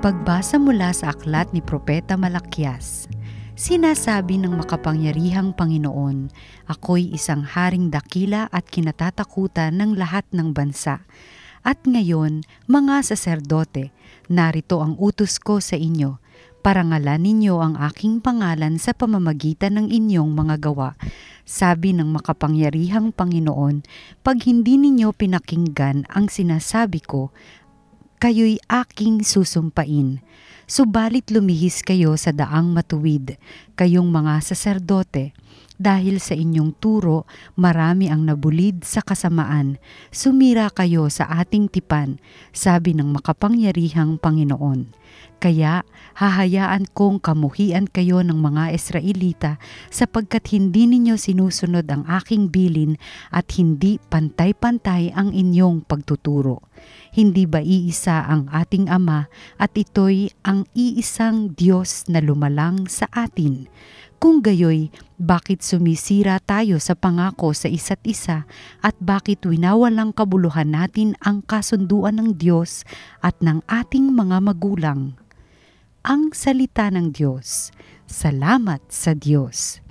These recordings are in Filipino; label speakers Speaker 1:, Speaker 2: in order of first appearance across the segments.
Speaker 1: Pagbasa mula sa aklat ni Propeta Malakias. Sinasabi ng makapangyarihang Panginoon, ako'y isang haring dakila at kinatatakutan ng lahat ng bansa. At ngayon, mga saserdote, narito ang utos ko sa inyo. Parangalan ninyo ang aking pangalan sa pamamagitan ng inyong mga gawa. Sabi ng makapangyarihang Panginoon, pag hindi ninyo pinakinggan ang sinasabi ko, kayo'y aking susumpain. Subalit lumihis kayo sa daang matuwid, kayong mga saserdote. Dahil sa inyong turo, marami ang nabulid sa kasamaan. Sumira kayo sa ating tipan, sabi ng makapangyarihang Panginoon. Kaya hahayaan kong kamuhian kayo ng mga Israelita sapagkat hindi ninyo sinusunod ang aking bilin at hindi pantay-pantay ang inyong pagtuturo. Hindi ba iisa ang ating Ama at ito'y ang iisang Diyos na lumalang sa atin? Kung gayoy, bakit sumisira tayo sa pangako sa isa't isa at bakit winawalang kabuluhan natin ang kasunduan ng Diyos at ng ating mga magulang? Ang salita ng Diyos. Salamat sa Diyos.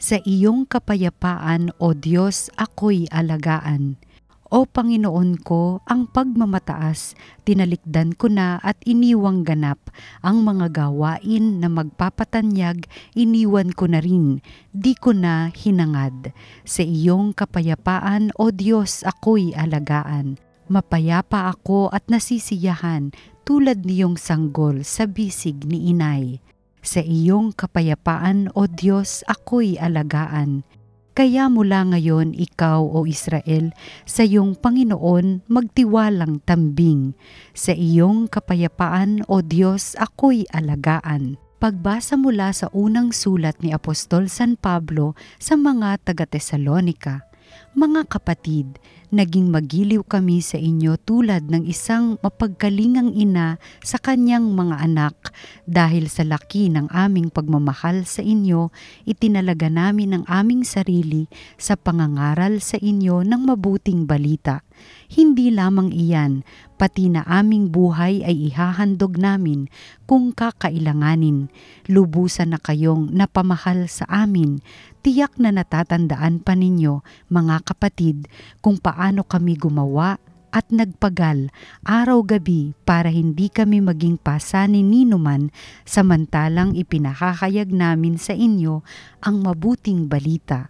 Speaker 1: Sa iyong kapayapaan, O Diyos, ako'y alagaan. O Panginoon ko, ang pagmamataas, tinalikdan ko na at iniwang ganap. Ang mga gawain na magpapatanyag, iniwan ko na rin, di ko na hinangad. Sa iyong kapayapaan, O Diyos, ako'y alagaan. Mapayapa ako at nasisiyahan, tulad niyong sanggol sa bisig ni inay. Sa iyong kapayapaan, O Diyos, ako'y alagaan. Kaya mula ngayon, ikaw, O Israel, sa iyong Panginoon magtiwalang tambing. Sa iyong kapayapaan, O Diyos, ako'y alagaan. Pagbasa mula sa unang sulat ni Apostol San Pablo sa mga taga-Tesalonika. Mga kapatid, naging magiliw kami sa inyo tulad ng isang mapagkalingang ina sa kanyang mga anak. Dahil sa laki ng aming pagmamahal sa inyo, itinalaga namin ang aming sarili sa pangangaral sa inyo ng mabuting balita. Hindi lamang iyan, pati na aming buhay ay ihahandog namin kung kakailanganin. Lubusan na kayong napamahal sa amin. Tiyak na natatandaan pa ninyo, mga kapatid, kung paano kami gumawa at nagpagal araw-gabi para hindi kami maging pasanin ninuman, samantalang ipinahahayag namin sa inyo ang mabuting balita.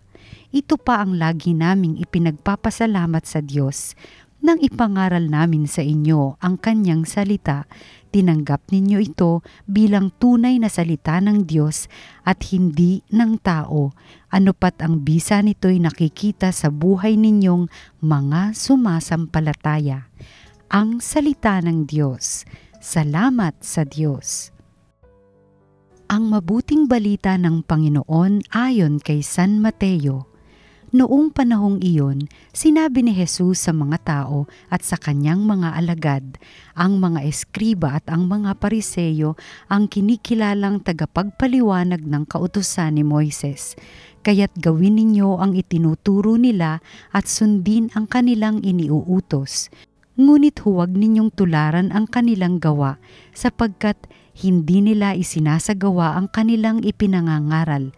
Speaker 1: Ito pa ang lagi naming ipinagpapasalamat sa Diyos. Nang ipangaral namin sa inyo ang kanyang salita, tinanggap ninyo ito bilang tunay na salita ng Diyos at hindi ng tao. Ano pat ang bisa nito'y nakikita sa buhay ninyong mga sumasampalataya. Ang salita ng Diyos. Salamat sa Diyos. Ang mabuting balita ng Panginoon ayon kay San Mateo. Noong panahong iyon, sinabi ni Jesus sa mga tao at sa kanyang mga alagad, ang mga eskriba at ang mga pariseyo ang kinikilalang tagapagpaliwanag ng kautusan ni Moises. Kaya't gawin ninyo ang itinuturo nila at sundin ang kanilang iniuutos. Ngunit huwag ninyong tularan ang kanilang gawa, sapagkat hindi nila isinasagawa ang kanilang ipinangangaral.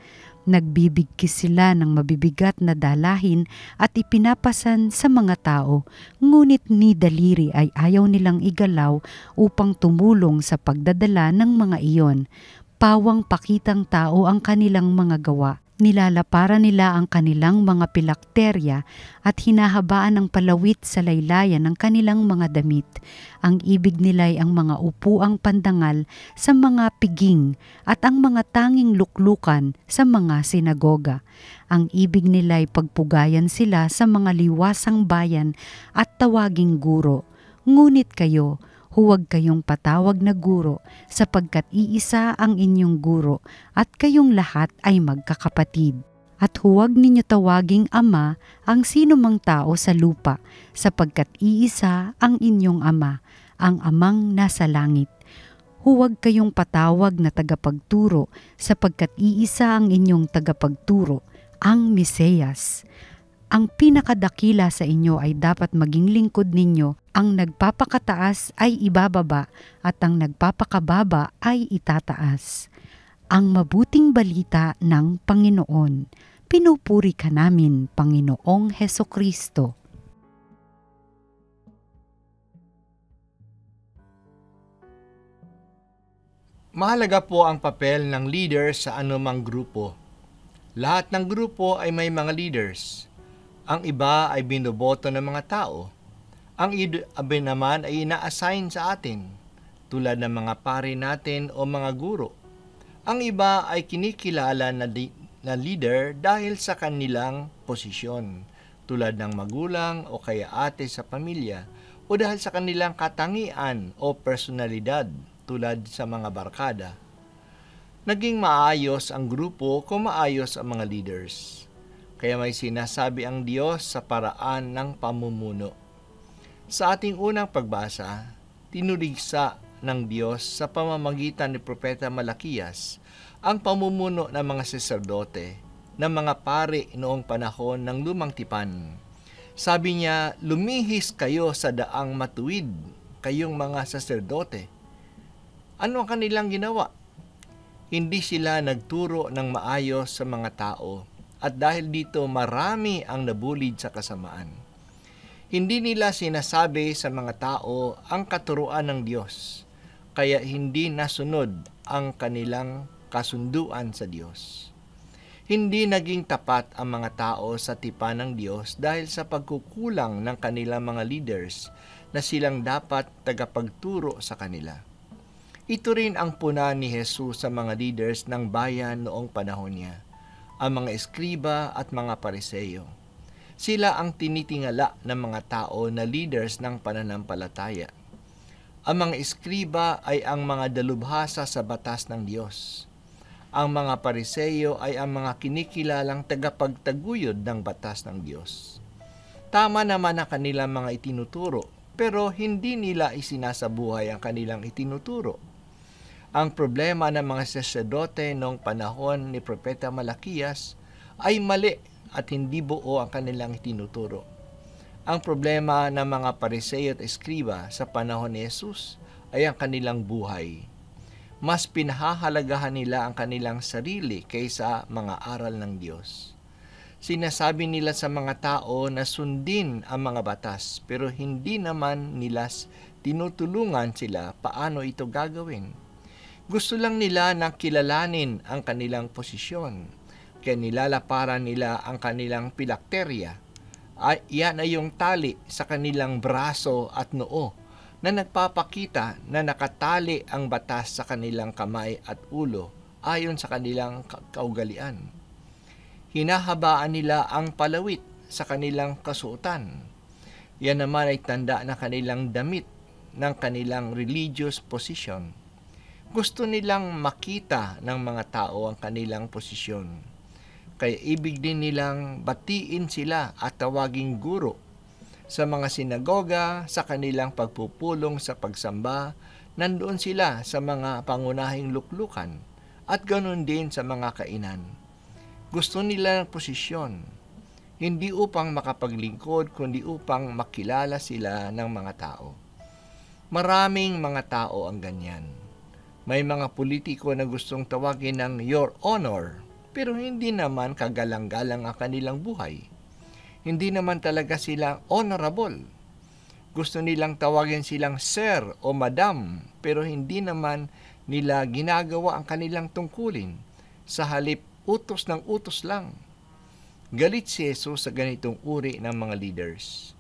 Speaker 1: Nagbibigkis sila ng mabibigat na dalahin at ipinapasan sa mga tao, ngunit ni daliri ay ayaw nilang igalaw upang tumulong sa pagdadala ng mga iyon. Pawang pakitang tao ang kanilang mga gawa. Nilalaparan nila ang kanilang mga pilakterya at hinahabaan ng palawit sa laylayan ng kanilang mga damit. Ang ibig nila'y ang mga upuang pandangal sa mga piging at ang mga tanging luklukan sa mga sinagoga. Ang ibig nila'y pagpugayan sila sa mga liwasang bayan at tawaging guro. Ngunit kayo, huwag kayong patawag na guro, sapagkat iisa ang inyong guro, at kayong lahat ay magkakapatid. At huwag ninyo tawaging ama ang sinumang tao sa lupa, sapagkat iisa ang inyong ama, ang amang nasa langit. Huwag kayong patawag na tagapagturo, sapagkat iisa ang inyong tagapagturo, ang Mesiyas. Ang pinakadakila sa inyo ay dapat maging lingkod ninyo. Ang nagpapakataas ay ibababa at ang nagpapakababa ay itataas. Ang mabuting balita ng Panginoon. Pinupuri ka namin, Panginoong Hesukristo.
Speaker 2: Mahalaga po ang papel ng leader sa anumang grupo. Lahat ng grupo ay may mga leaders. Ang iba ay binoboto ng mga tao. Ang iba naman ay ina-assign sa atin, tulad ng mga pari natin o mga guro. Ang iba ay kinikilala na leader dahil sa kanilang posisyon, tulad ng magulang o kaya ate sa pamilya, o dahil sa kanilang katangian o personalidad, tulad sa mga barkada. Naging maayos ang grupo kung maayos ang mga leaders. Kaya may sinasabi ang Diyos sa paraan ng pamumuno. Sa ating unang pagbasa, tinuligsa ng Diyos sa pamamagitan ni Propeta Malakiyas ang pamumuno ng mga saserdote, ng mga pari noong panahon ng Lumang Tipan. Sabi niya, lumihis kayo sa daang matuwid, kayong mga saserdote. Ano ang kanilang ginawa? Hindi sila nagturo ng maayos sa mga tao, at dahil dito marami ang nabulid sa kasamaan. Hindi nila sinasabi sa mga tao ang katuruan ng Diyos, kaya hindi nasunod ang kanilang kasunduan sa Diyos. Hindi naging tapat ang mga tao sa tipan ng Diyos dahil sa pagkukulang ng kanilang mga leaders na silang dapat tagapagturo sa kanila. Ito rin ang puna ni Jesus sa mga leaders ng bayan noong panahon niya, ang mga eskriba at mga pariseyo. Sila ang tinitingala ng mga tao na leaders ng pananampalataya. Ang mga eskriba ay ang mga dalubhasa sa batas ng Diyos. Ang mga pariseyo ay ang mga kinikilalang tagapagtaguyod ng batas ng Diyos. Tama naman ang kanilang mga itinuturo, pero hindi nila isinasabuhay ang kanilang itinuturo. Ang problema ng mga saserdote noong panahon ni Propeta Malakiyas ay mali at hindi buo ang kanilang itinuturo. Ang problema ng mga pariseyo at eskriba sa panahon ni Jesus ay ang kanilang buhay. Mas pinahahalagahan nila ang kanilang sarili kaysa mga aral ng Diyos. Sinasabi nila sa mga tao na sundin ang mga batas, pero hindi naman nila tinutulungan sila paano ito gagawin. Gusto lang nila na kilalanin ang kanilang posisyon, kaya nilalaparan nila ang kanilang pilakterya. Iyan ay yung tali sa kanilang braso at noo na nagpapakita na nakatali ang batas sa kanilang kamay at ulo ayon sa kanilang kaugalian. Hinahabaan nila ang palawit sa kanilang kasuotan. Yan naman ay tanda na kanilang damit ng kanilang religious position. Gusto nilang makita ng mga tao ang kanilang posisyon. Kaya ibig din nilang batiin sila at tawaging guro. Sa mga sinagoga, sa kanilang pagpupulong sa pagsamba, nandoon sila sa mga pangunahing luklukan at ganoon din sa mga kainan. Gusto nila ng posisyon, hindi upang makapaglingkod kundi upang makilala sila ng mga tao. Maraming mga tao ang ganyan. May mga politiko na gustong tawagin ng Your Honor, pero hindi naman kagalang-galang ang kanilang buhay. Hindi naman talaga sila honorable. Gusto nilang tawagin silang Sir o Madam, pero hindi naman nila ginagawa ang kanilang tungkulin. Sa halip, utos ng utos lang. Galit si Jesus sa ganitong uri ng mga leaders.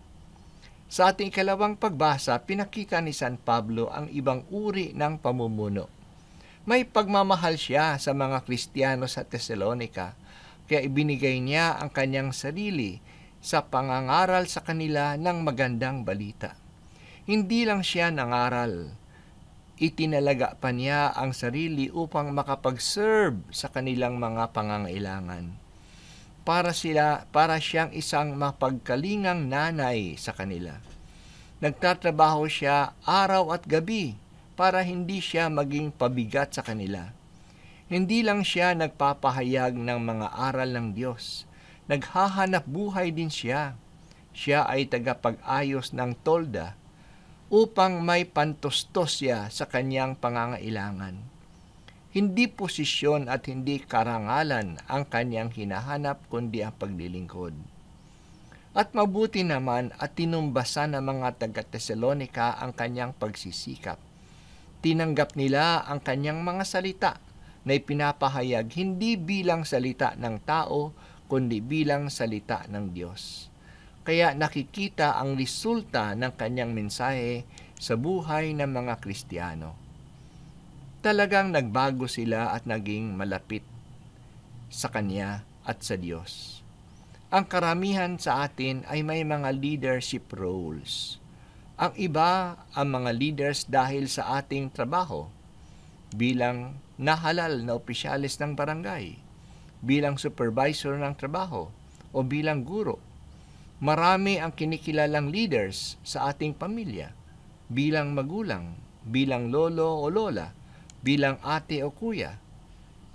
Speaker 2: Sa ating ikalawang pagbasa, pinakita ni San Pablo ang ibang uri ng pamumuno. May pagmamahal siya sa mga Kristiyano sa Thessalonica, kaya ibinigay niya ang kanyang sarili sa pangangaral sa kanila ng magandang balita. Hindi lang siya nangaral, itinalaga pa niya ang sarili upang makapag-serve sa kanilang mga pangangailangan. Para siyang isang mapagkalingang nanay sa kanila. Nagtatrabaho siya araw at gabi para hindi siya maging pabigat sa kanila. Hindi lang siya nagpapahayag ng mga aral ng Diyos, naghahanap buhay din siya. Siya ay tagapag-ayos ng tolda upang may pantustos siya sa kanyang pangangailangan. Hindi posisyon at hindi karangalan ang kanyang hinahanap kundi ang paglilingkod. At mabuti naman at tinumbasan ng mga taga-Tesalonika ang kanyang pagsisikap. Tinanggap nila ang kanyang mga salita na ipinapahayag hindi bilang salita ng tao kundi bilang salita ng Diyos. Kaya nakikita ang resulta ng kanyang mensahe sa buhay ng mga Kristiyano. Talagang nagbago sila at naging malapit sa Kanya at sa Diyos. Ang karamihan sa atin ay may mga leadership roles. Ang iba ang mga leaders dahil sa ating trabaho, bilang nahalal na opisyalis ng barangay, bilang supervisor ng trabaho, o bilang guro. Marami ang kinikilalang leaders sa ating pamilya, bilang magulang, bilang lolo o lola, bilang ate o kuya.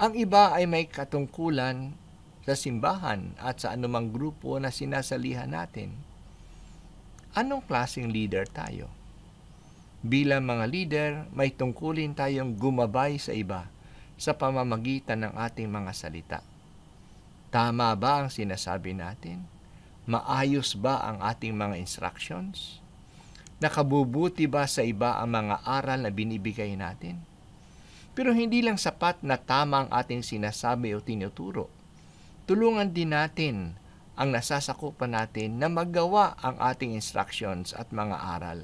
Speaker 2: Ang iba ay may katungkulan sa simbahan at sa anumang grupo na sinasalihan natin. Anong klaseng leader tayo? Bilang mga leader, may tungkulin tayong gumabay sa iba sa pamamagitan ng ating mga salita. Tama ba ang sinasabi natin? Maayos ba ang ating mga instructions? Nakabubuti ba sa iba ang mga aral na binibigay natin? Pero hindi lang sapat na tama ang ating sinasabi o tinuturo. Tulungan din natin ang nasasakupan natin na magawa ang ating instructions at mga aral.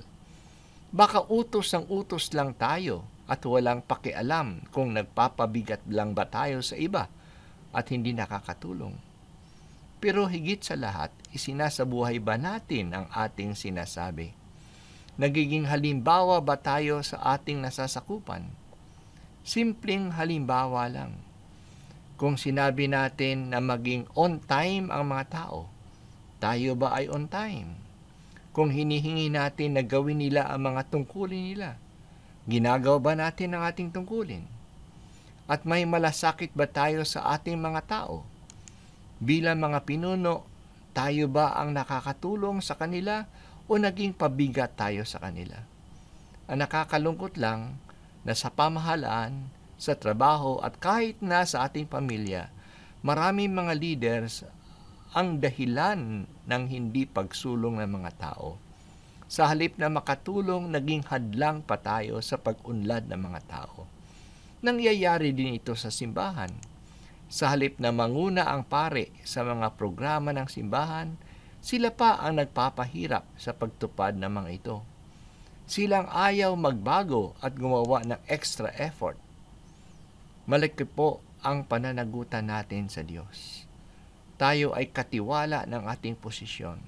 Speaker 2: Baka utos ng utos lang tayo at walang pakialam kung nagpapabigat lang ba tayo sa iba at hindi nakakatulong. Pero higit sa lahat, isinasabuhay ba natin ang ating sinasabi? Nagiging halimbawa ba tayo sa ating nasasakupan? Simpleng halimbawa lang. Kung sinabi natin na maging on time ang mga tao, tayo ba ay on time? Kung hinihingi natin na gawin nila ang mga tungkulin nila, ginagawa ba natin ang ating tungkulin? At may malasakit ba tayo sa ating mga tao? Bilang mga pinuno, tayo ba ang nakakatulong sa kanila o naging pabigat tayo sa kanila? Ang nakakalungkot lang na sa pamahalaan, sa trabaho at kahit na sa ating pamilya, maraming mga leaders ang dahilan ng hindi pagsulong ng mga tao. Sa halip na makatulong, naging hadlang pa tayo sa pag-unlad ng mga tao. Nangyayari din ito sa simbahan. Sa halip na manguna ang pare sa mga programa ng simbahan, sila pa ang nagpapahirap sa pagtupad ng mga ito. Silang ayaw magbago at gumawa ng extra effort. Malaki po ang pananagutan natin sa Diyos. Tayo ay katiwala ng ating posisyon.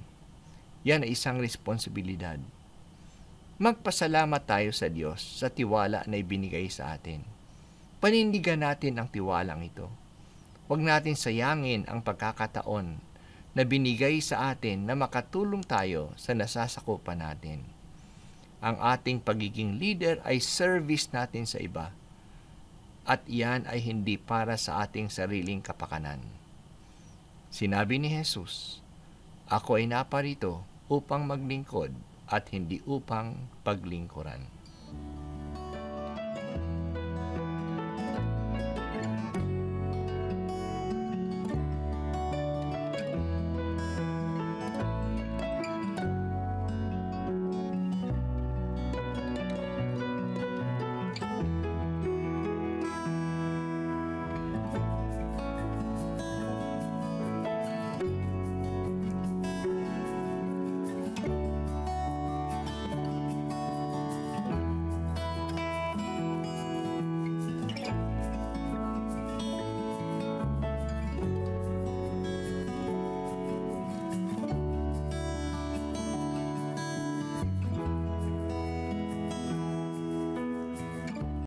Speaker 2: Yan ay isang responsibilidad. Magpasalamat tayo sa Diyos sa tiwala na ibinigay sa atin. Panindigan natin ang tiwalang ito. Huwag natin sayangin ang pagkakataon na binigay sa atin na makatulong tayo sa nasasakupan natin. Ang ating pagiging leader ay service natin sa iba. At iyan ay hindi para sa ating sariling kapakanan. Sinabi ni Jesus, "Ako ay naparito upang maglingkod at hindi upang paglingkuran."